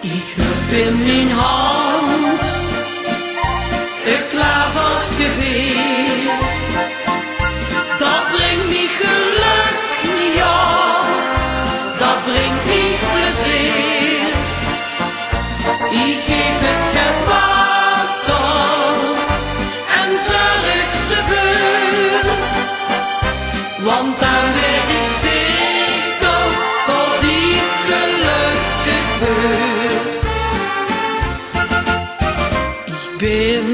Ich hab in mijn hand een klavergeweer. Dat brengt mij geluk, ja, dat brengt mij plezier. Ik geef het geld water en zorg ervoor, want dan weet ik zeker dat ik gelukkig word. Ik ben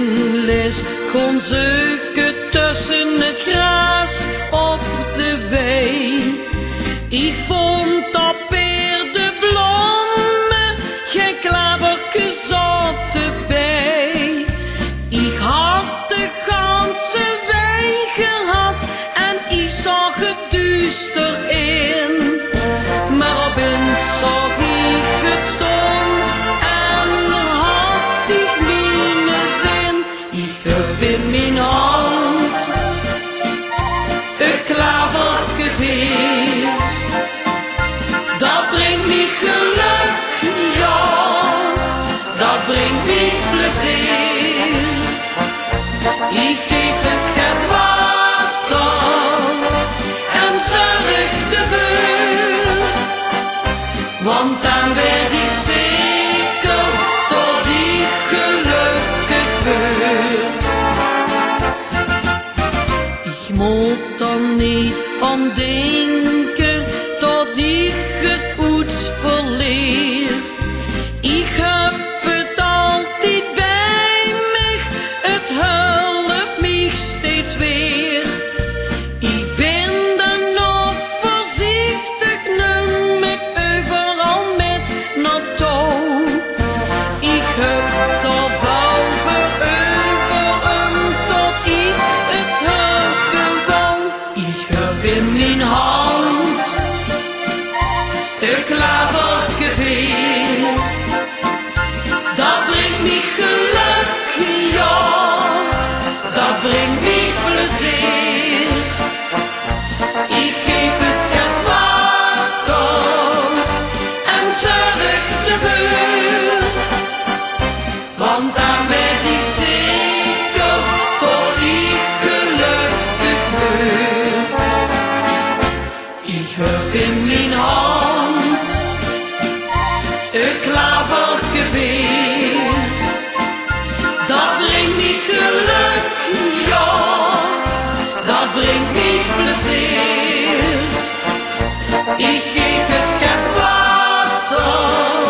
les gaan zoeken tussen het gras op de wei. Ik vond dat per de bloemen geen klaverke zat erbij. Ik had de ganse wei gehad en ik zag het duister in. Maar opeens zag ik het stom en had ik mijn zin. Ik heb in mijn hand een klavergeweer. Dat brengt mij geluk, ja, dat brengt mij plezier. Ik geef het geld water en zorg ervoor, want dan weet ik zeker dat ik gelukkig word. Ik moet dan niet aan denken dat ik het ooit verleer. Ik heb het altijd bij mij, het helpt mij steeds weer. Ik ben dan nog voorzichtig, neem het overal met naartoe. Ik heb dat wel voor over tot ik het hebben wou. Ik heb in mijn hand een klavergeweer. Dat brengt mij geluk, ja, dat brengt mij plezier. Ik geef het geld water en zorg ervoor, want dan weet ik zeker dat ik gelukkig word. Ik heb in mijn hand een klavergeweer. Dat brengt mij geluk, ja, dat brengt mij plezier. Ik geef het geld water